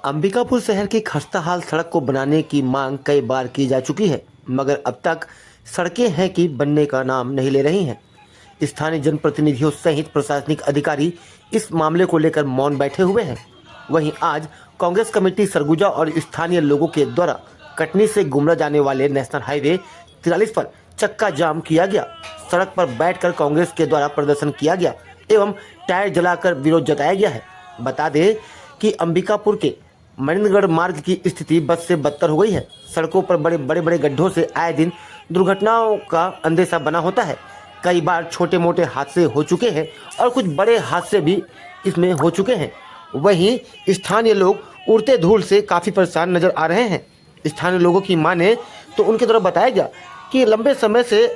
अंबिकापुर शहर की खस्ताहाल सड़क को बनाने की मांग कई बार की जा चुकी है, मगर अब तक सड़कें हैं कि बनने का नाम नहीं ले रही हैं। स्थानीय जनप्रतिनिधियों सहित प्रशासनिक अधिकारी इस मामले को लेकर मौन बैठे हुए हैं। वहीं आज कांग्रेस कमेटी सरगुजा और स्थानीय लोगों के द्वारा कटनी से गुमला जाने वाले नेशनल हाईवे 43 पर चक्का जाम किया गया। सड़क पर बैठकर कांग्रेस के द्वारा प्रदर्शन किया गया एवं टायर जलाकर विरोध जताया गया है। बता दें कि अंबिकापुर के मणिंदगढ़ मार्ग की स्थिति बद से बदतर हो गई है। सड़कों पर बड़े बड़े गड्ढों से आए दिन दुर्घटनाओं का अंदेशा बना होता है। कई बार छोटे मोटे हादसे हो चुके हैं और कुछ बड़े हादसे भी इसमें हो चुके हैं। वहीं स्थानीय लोग उड़ते धूल से काफ़ी परेशान नजर आ रहे हैं। स्थानीय लोगों की माने तो उनके द्वारा बताया गया कि लंबे समय से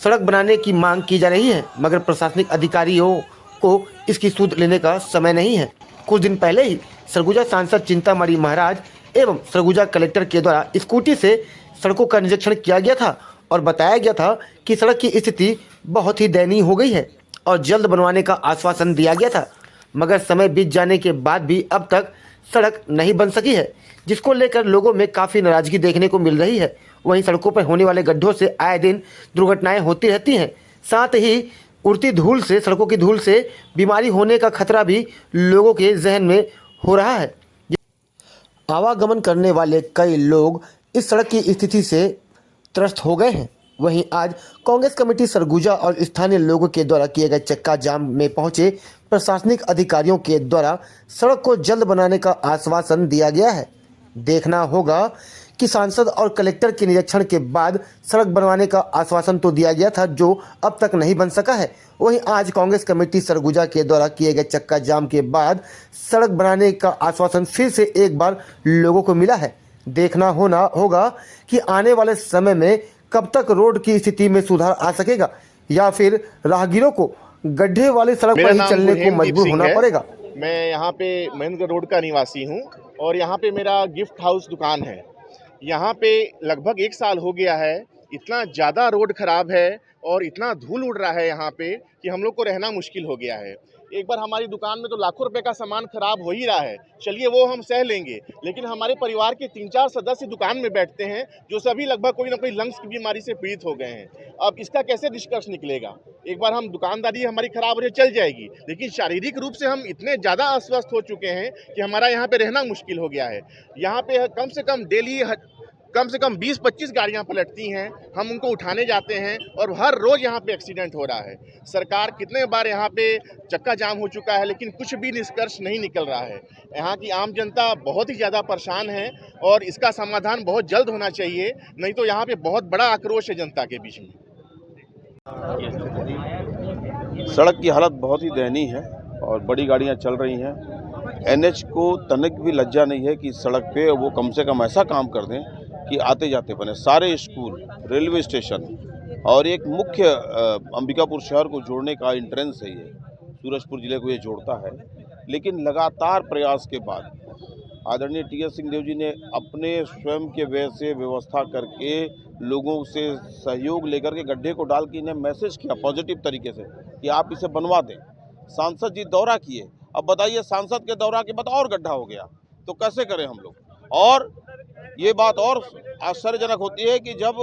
सड़क बनाने की मांग की जा रही है, मगर प्रशासनिक अधिकारियों को इसकी सूद लेने का समय नहीं है। कुछ दिन पहले ही सरगुजा सांसद चिंतामणि महाराज एवं सरगुजा कलेक्टर के द्वारा स्कूटी से सड़कों का निरीक्षण किया गया था और बताया गया था कि सड़क की स्थिति बहुत ही दयनीय हो गई है और जल्द बनवाने का आश्वासन दिया गया था, मगर समय बीत जाने के बाद भी अब तक सड़क नहीं बन सकी है, जिसको लेकर लोगों में काफ़ी नाराजगी देखने को मिल रही है। वहीं सड़कों पर होने वाले गड्ढों से आए दिन दुर्घटनाएं होती रहती हैं। साथ ही उड़ती धूल से, सड़कों की धूल से बीमारी होने का खतरा भी लोगों के जहन में हो रहा है। आवागमन करने वाले कई लोग इस सड़क की स्थिति से त्रस्त हो गए हैं। वहीं आज कांग्रेस कमेटी सरगुजा और स्थानीय लोगों के द्वारा किए गए चक्का जाम में पहुंचे प्रशासनिक अधिकारियों के द्वारा सड़क को जल्द बनाने का आश्वासन दिया गया है। देखना होगा कि सांसद और कलेक्टर के निरीक्षण के बाद सड़क बनवाने का आश्वासन तो दिया गया था, जो अब तक नहीं बन सका है। वहीं आज कांग्रेस कमेटी सरगुजा के द्वारा किए गए चक्का जाम के बाद सड़क बनाने का आश्वासन फिर से एक बार लोगों को मिला है। देखना होगा कि आने वाले समय में कब तक रोड की स्थिति में सुधार आ सकेगा या फिर राहगीरों को गड्ढे वाली सड़क पर ही चलने को मजबूर होना पड़ेगा। मैं यहाँ पे महेंद्रगढ़ रोड का निवासी हूँ और यहाँ पे मेरा गिफ्ट हाउस दुकान है। यहाँ पे लगभग 1 साल हो गया है। इतना ज़्यादा रोड खराब है और इतना धूल उड़ रहा है यहाँ पे कि हम लोग को रहना मुश्किल हो गया है। एक बार हमारी दुकान में तो लाखों रुपए का सामान खराब हो ही रहा है, चलिए वो हम सह लेंगे, लेकिन हमारे परिवार के 3-4 सदस्य दुकान में बैठते हैं जो सभी लगभग कोई ना कोई लंग्स की बीमारी से पीड़ित हो गए हैं। अब इसका कैसे निष्कर्ष निकलेगा? एक बार हम दुकानदारी हमारी खराब हो रही चल जाएगी, लेकिन शारीरिक रूप से हम इतने ज़्यादा अस्वस्थ हो चुके हैं कि हमारा यहाँ पे रहना मुश्किल हो गया है। यहाँ पे कम से कम डेली कम से कम 20-25 गाड़ियां पलटती हैं, हम उनको उठाने जाते हैं और हर रोज़ यहाँ पे एक्सीडेंट हो रहा है। सरकार कितने बार यहाँ पे चक्का जाम हो चुका है, लेकिन कुछ भी निष्कर्ष नहीं निकल रहा है। यहाँ की आम जनता बहुत ही ज़्यादा परेशान है और इसका समाधान बहुत जल्द होना चाहिए, नहीं तो यहाँ पे बहुत बड़ा आक्रोश है जनता के बीच में। सड़क की हालत बहुत ही दयनीय है और बड़ी गाड़ियाँ चल रही हैं। NH को तनिक भी लज्जा नहीं है कि सड़क पे वो कम से कम ऐसा काम कर दें कि आते जाते बने सारे स्कूल, रेलवे स्टेशन और एक मुख्य अंबिकापुर शहर को जोड़ने का एंट्रेंस है। ये सूरजपुर जिले को ये जोड़ता है, लेकिन लगातार प्रयास के बाद आदरणीय TS सिंहदेव जी ने अपने स्वयं के व्यय से व्यवस्था करके लोगों से सहयोग लेकर के गड्ढे को डाल के इन्हें मैसेज किया पॉजिटिव तरीके से कि आप इसे बनवा दें। सांसद जी दौरा किए, अब बताइए सांसद के दौरा के बाद और गड्ढा हो गया तो कैसे करें हम लोग। और ये बात और आश्चर्यजनक होती है कि जब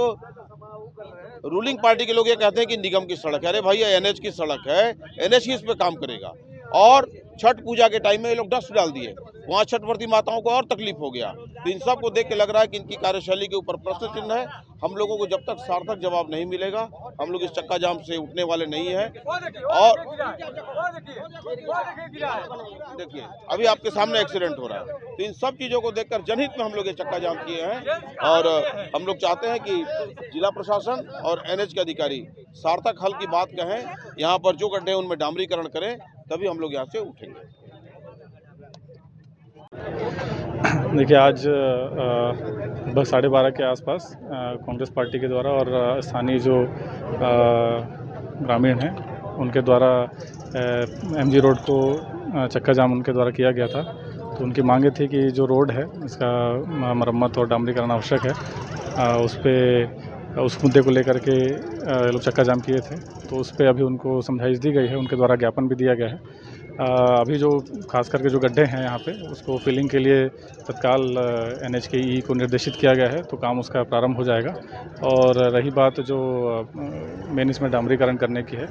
रूलिंग पार्टी के लोग ये कहते हैं कि निगम की सड़क है, अरे भाई NH की सड़क है, NH ही इस पे काम करेगा। और छठ पूजा के टाइम में ये लोग डस्ट डाल दिए, वहाँ छठवर्ती माताओं को और तकलीफ हो गया। तो इन सब को देख के लग रहा है कि इनकी कार्यशैली के ऊपर प्रश्न चिन्ह है। हम लोगों को जब तक सार्थक जवाब नहीं मिलेगा, हम लोग इस चक्का जाम से उठने वाले नहीं हैं। और देखिए अभी आपके सामने एक्सीडेंट हो रहा है, तो इन सब चीज़ों को देखकर जनहित में हम लोग ये चक्का जाम किए हैं और हम लोग चाहते हैं कि जिला प्रशासन और NH के अधिकारी सार्थक हल की बात कहें, यहाँ पर जो गड्ढे उनमें डामरीकरण करें, तभी हम लोग यहाँ से उठेंगे। देखिए आज बस 12:30 के आसपास कांग्रेस पार्टी के द्वारा और स्थानीय जो ग्रामीण हैं उनके द्वारा MG रोड को चक्का जाम उनके द्वारा किया गया था। तो उनकी मांगे थी कि जो रोड है इसका मरम्मत और डामरीकरण आवश्यक है। उस मुद्दे को लेकर के लोग चक्का जाम किए थे, तो उस पर अभी उनको समझाइश दी गई है, उनके द्वारा ज्ञापन भी दिया गया है। अभी जो खास करके जो गड्ढे हैं यहाँ पे उसको फिलिंग के लिए तत्काल NH के ई को निर्देशित किया गया है, तो काम उसका प्रारंभ हो जाएगा। और रही बात जो मेन इसमें डामरीकरण करने की है,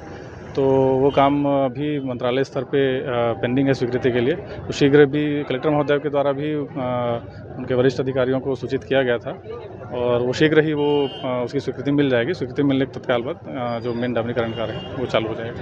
तो वो काम अभी मंत्रालय स्तर पे पेंडिंग है स्वीकृति के लिए। तो शीघ्र भी कलेक्टर महोदय के द्वारा भी उनके वरिष्ठ अधिकारियों को सूचित किया गया था और वो शीघ्र ही वो उसकी स्वीकृति मिल जाएगी। स्वीकृति मिलने के तत्काल बाद जो मेन डामरीकरण कार्य है वो चालू हो जाएगा।